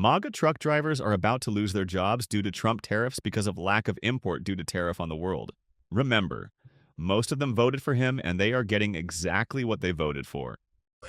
MAGA truck drivers are about to lose their jobs due to Trump tariffs because of lack of import due to tariff on the world. Remember, most of them voted for him and they are getting exactly what they voted for.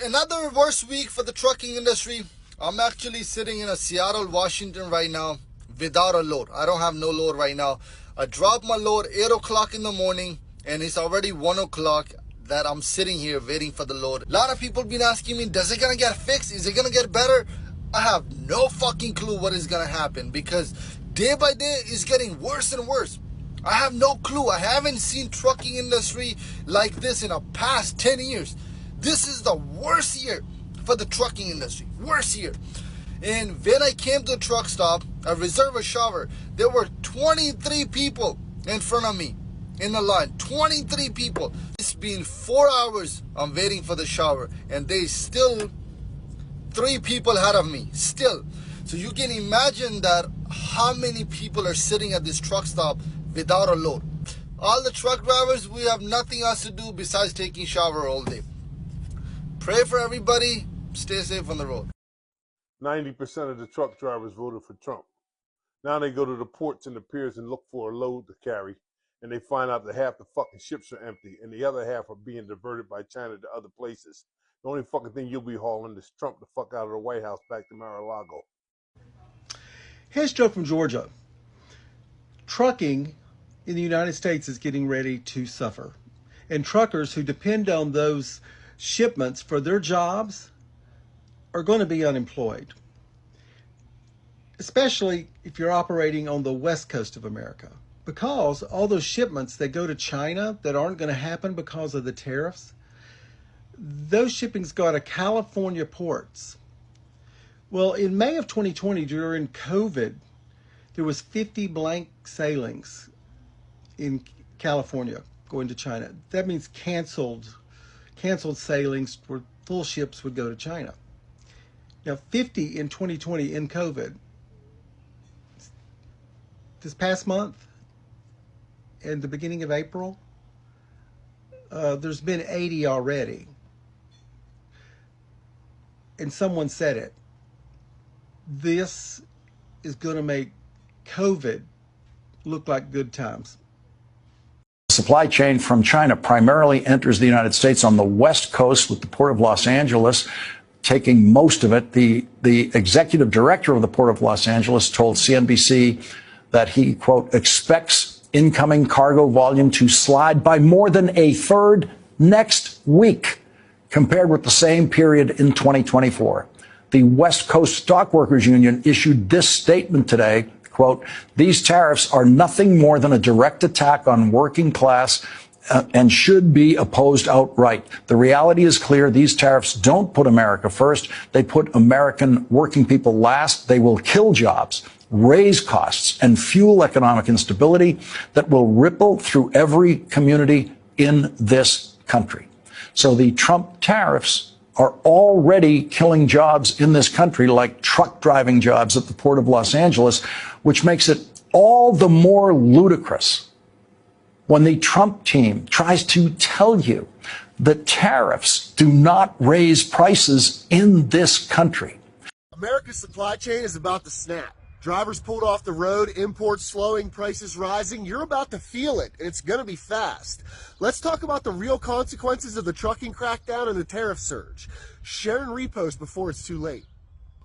Another worst week for the trucking industry. I'm actually sitting in Seattle, Washington right now without a load. I don't have no load right now. I dropped my load 8 o'clock in the morning and it's already 1 o'clock that I'm sitting here waiting for the load. A lot of people been asking me, does it gonna get fixed? Is it gonna get better? I have no fucking clue what is gonna happen because day by day it's getting worse and worse. I have no clue. I haven't seen trucking industry like this in the past 10 years. This is the worst year for the trucking industry. Worst year. And when I came to the truck stop, I reserved a shower. There were 23 people in front of me in the line. 23 people. It's been 4 hours I'm waiting for the shower. And they still 3 people ahead of me. Still. So you can imagine that how many people are sitting at this truck stop without a load. All the truck drivers, we have nothing else to do besides taking shower all day. Pray for everybody. Stay safe on the road. 90% of the truck drivers voted for Trump. Now they go to the ports and the piers and look for a load to carry, and they find out that half the fucking ships are empty and the other half are being diverted by China to other places. The only fucking thing you'll be hauling is Trump the fuck out of the White House back to Mar-a-Lago. Here's Joe from Georgia. Trucking in the United States is getting ready to suffer. And truckers who depend on those shipments for their jobs are going to be unemployed, especially if you're operating on the west coast of America, because all those shipments that go to China that aren't going to happen because of the tariffs, those shippings go to California ports. Well, in May of 2020, during COVID, there was 50 blank sailings in California going to China. That means canceled sailings where full ships would go to China. Now, 50 in 2020 in COVID. This past month, in the beginning of April, there's been 80 already. And someone said it. This is going to make COVID look like good times. Supply chain from China primarily enters the United States on the West Coast with the Port of Los Angeles taking most of it. The executive director of the Port of Los Angeles told CNBC that he, quote, expects incoming cargo volume to slide by more than a third next week compared with the same period in 2024. The West Coast Stockworkers Union issued this statement today, quote, these tariffs are nothing more than a direct attack on working class and should be opposed outright. The reality is clear. These tariffs don't put America first. They put American working people last. They will kill jobs, raise costs, and fuel economic instability that will ripple through every community in this country. So the Trump tariffs are already killing jobs in this country, like truck driving jobs at the Port of Los Angeles, which makes it all the more ludicrous when the Trump team tries to tell you that tariffs do not raise prices in this country. America's supply chain is about to snap. Drivers pulled off the road, imports slowing, prices rising. You're about to feel it, and it's going to be fast. Let's talk about the real consequences of the trucking crackdown and the tariff surge. Share and repost before it's too late.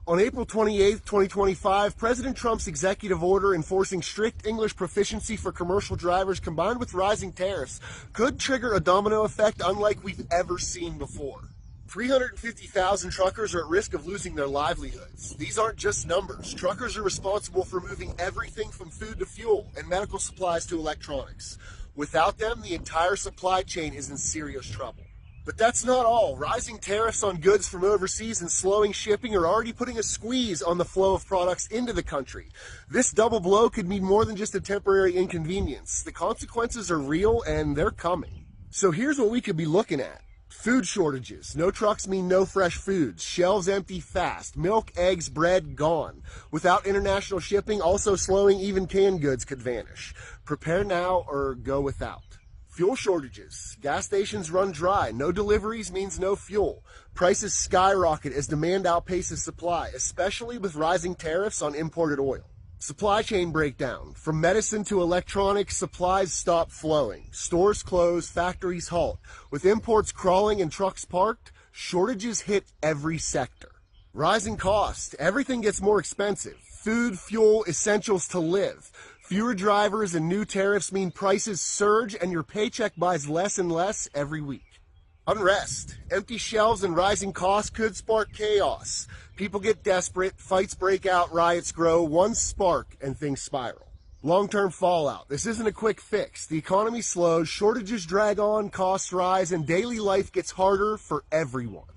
On April 28, 2025, President Trump's executive order enforcing strict English proficiency for commercial drivers combined with rising tariffs could trigger a domino effect unlike we've ever seen before. 350,000 truckers are at risk of losing their livelihoods. These aren't just numbers. Truckers are responsible for moving everything from food to fuel and medical supplies to electronics. Without them, the entire supply chain is in serious trouble. But that's not all. Rising tariffs on goods from overseas and slowing shipping are already putting a squeeze on the flow of products into the country. This double blow could mean more than just a temporary inconvenience. The consequences are real and they're coming. So here's what we could be looking at. Food shortages. No trucks mean no fresh foods. Shelves empty fast. Milk, eggs, bread gone. Without international shipping, also slowing, even canned goods could vanish. Prepare now or go without. Fuel shortages. Gas stations run dry. No deliveries means no fuel. Prices skyrocket as demand outpaces supply, especially with rising tariffs on imported oil. Supply chain breakdown. From medicine to electronics, supplies stop flowing. Stores close, factories halt. With imports crawling and trucks parked, shortages hit every sector. Rising costs. Everything gets more expensive. Food, fuel, essentials to live. Fewer drivers and new tariffs mean prices surge and your paycheck buys less and less every week. Unrest. Empty shelves and rising costs could spark chaos. People get desperate, fights break out, riots grow, one spark and things spiral. Long-term fallout. This isn't a quick fix. The economy slows, shortages drag on, costs rise, and daily life gets harder for everyone.